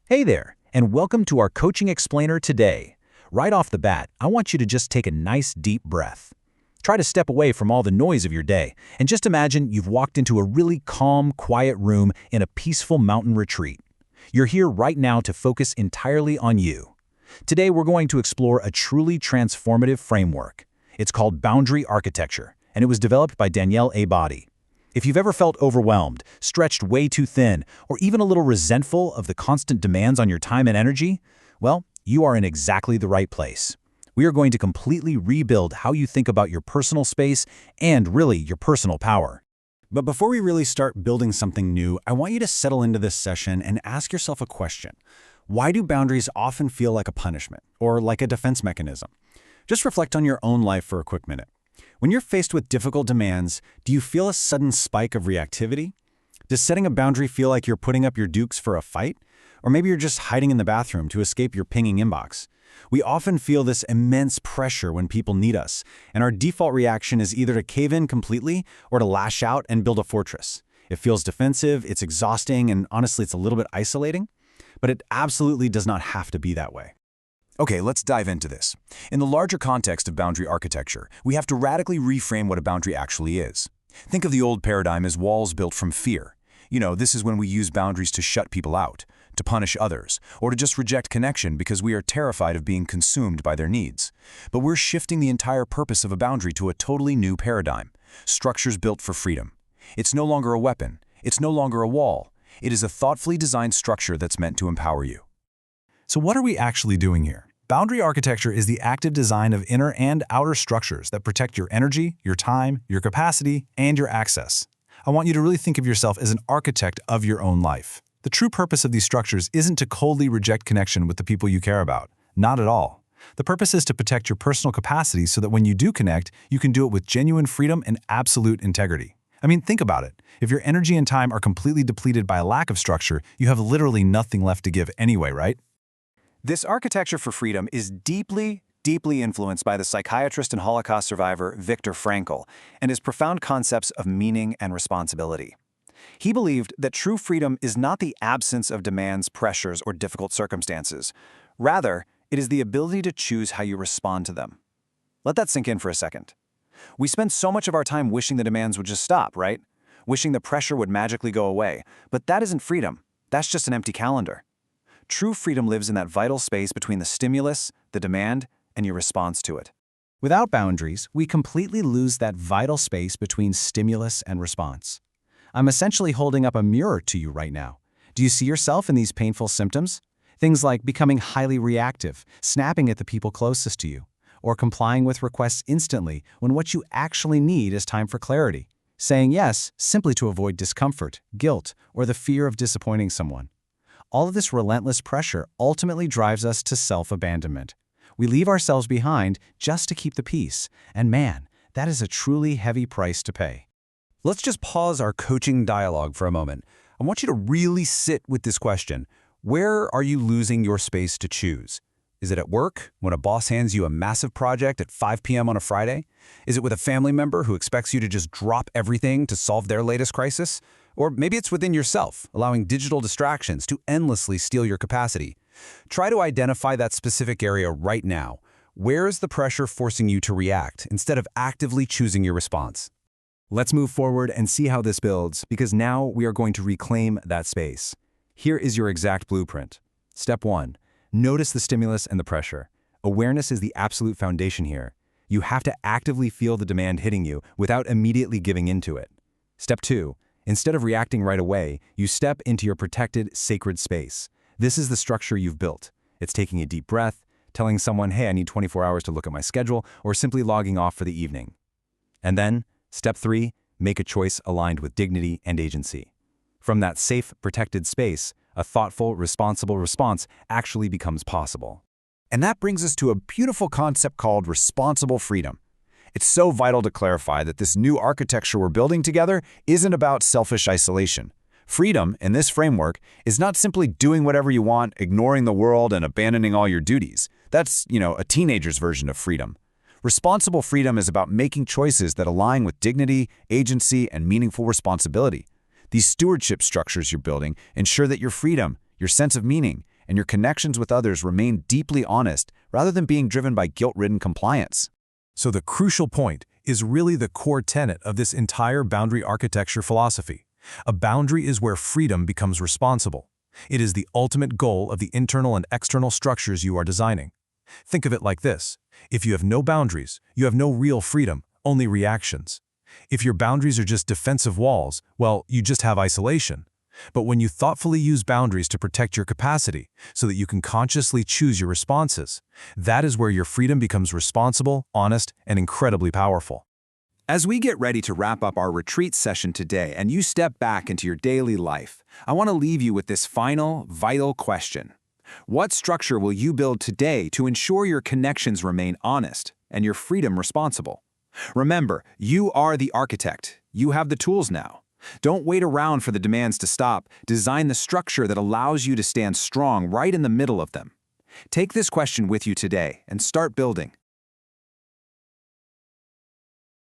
Hey there, and welcome to our Coaching Explainer today. Right off the bat, I want you to just take a nice deep breath. Try to step away from all the noise of your day, and just imagine you've walked into a really calm, quiet room in a peaceful mountain retreat. You're here right now to focus entirely on you. Today we're going to explore a truly transformative framework. It's called boundary architecture, and it was developed by Danielle Abadi. If you've ever felt overwhelmed, stretched way too thin, or even a little resentful of the constant demands on your time and energy, well, you are in exactly the right place. We are going to completely rebuild how you think about your personal space and really your personal power. But before we really start building something new, I want you to settle into this session and ask yourself a question. Why do boundaries often feel like a punishment or like a defense mechanism? Just reflect on your own life for a quick minute. When you're faced with difficult demands, do you feel a sudden spike of reactivity? Does setting a boundary feel like you're putting up your dukes for a fight? Or maybe you're just hiding in the bathroom to escape your pinging inbox. We often feel this immense pressure when people need us, and our default reaction is either to cave in completely or to lash out and build a fortress. It feels defensive, it's exhausting, and honestly, it's a little bit isolating. But it absolutely does not have to be that way. Okay, let's dive into this. In the larger context of boundary architecture, we have to radically reframe what a boundary actually is. Think of the old paradigm as walls built from fear. This is when we use boundaries to shut people out, to punish others, or to just reject connection because we are terrified of being consumed by their needs. But we're shifting the entire purpose of a boundary to a totally new paradigm. Structures built for freedom. It's no longer a weapon. It's no longer a wall. It is a thoughtfully designed structure that's meant to empower you. So what are we actually doing here? Boundary architecture is the active design of inner and outer structures that protect your energy, your time, your capacity, and your access. I want you to really think of yourself as an architect of your own life. The true purpose of these structures isn't to coldly reject connection with the people you care about. Not at all. The purpose is to protect your personal capacity so that when you do connect, you can do it with genuine freedom and absolute integrity. Think about it. If your energy and time are completely depleted by a lack of structure, you have literally nothing left to give anyway, right? This architecture for freedom is deeply influenced by the psychiatrist and Holocaust survivor Viktor Frankl and his profound concepts of meaning and responsibility. He believed that true freedom is not the absence of demands, pressures, or difficult circumstances. Rather, it is the ability to choose how you respond to them. Let that sink in for a second. We spend so much of our time wishing the demands would just stop, right? Wishing the pressure would magically go away. But that isn't freedom. That's just an empty calendar. True freedom lives in that vital space between the stimulus, the demand, and your response to it. Without boundaries, we completely lose that vital space between stimulus and response. I'm essentially holding up a mirror to you right now. Do you see yourself in these painful symptoms? Things like becoming highly reactive, snapping at the people closest to you, or complying with requests instantly when what you actually need is time for clarity. Saying yes simply to avoid discomfort, guilt, or the fear of disappointing someone. All of this relentless pressure ultimately drives us to self-abandonment. We leave ourselves behind just to keep the peace, and man, that is a truly heavy price to pay. Let's just pause our coaching dialogue for a moment. I want you to really sit with this question. Where are you losing your space to choose? Is it at work, when a boss hands you a massive project at 5 p.m. on a Friday? Is it with a family member who expects you to just drop everything to solve their latest crisis? Or maybe it's within yourself, allowing digital distractions to endlessly steal your capacity. Try to identify that specific area right now. Where is the pressure forcing you to react instead of actively choosing your response? Let's move forward and see how this builds, because now we are going to reclaim that space. Here is your exact blueprint. Step 1. Notice the stimulus and the pressure. Awareness is the absolute foundation here. You have to actively feel the demand hitting you without immediately giving into it. Step 2. Instead of reacting right away, you step into your protected, sacred space. This is the structure you've built. It's taking a deep breath, telling someone, hey, I need 24 hours to look at my schedule, or simply logging off for the evening. And then, step 3, make a choice aligned with dignity and agency. From that safe, protected space, a thoughtful, responsible response actually becomes possible. And that brings us to a beautiful concept called responsible freedom. It's so vital to clarify that this new architecture we're building together isn't about selfish isolation. Freedom, in this framework, is not simply doing whatever you want, ignoring the world, and abandoning all your duties. That's, a teenager's version of freedom. Responsible freedom is about making choices that align with dignity, agency, and meaningful responsibility. These stewardship structures you're building ensure that your freedom, your sense of meaning, and your connections with others remain deeply honest rather than being driven by guilt-ridden compliance. So the crucial point is really the core tenet of this entire boundary architecture philosophy. A boundary is where freedom becomes responsible. It is the ultimate goal of the internal and external structures you are designing. Think of it like this. If you have no boundaries, you have no real freedom, only reactions. If your boundaries are just defensive walls, well, you just have isolation. But when you thoughtfully use boundaries to protect your capacity so that you can consciously choose your responses, that is where your freedom becomes responsible, honest, and incredibly powerful. As we get ready to wrap up our retreat session today and you step back into your daily life, I want to leave you with this final, vital question. What structure will you build today to ensure your connections remain honest and your freedom responsible? Remember, you are the architect. You have the tools now. Don't wait around for the demands to stop. Design the structure that allows you to stand strong right in the middle of them. Take this question with you today and start building.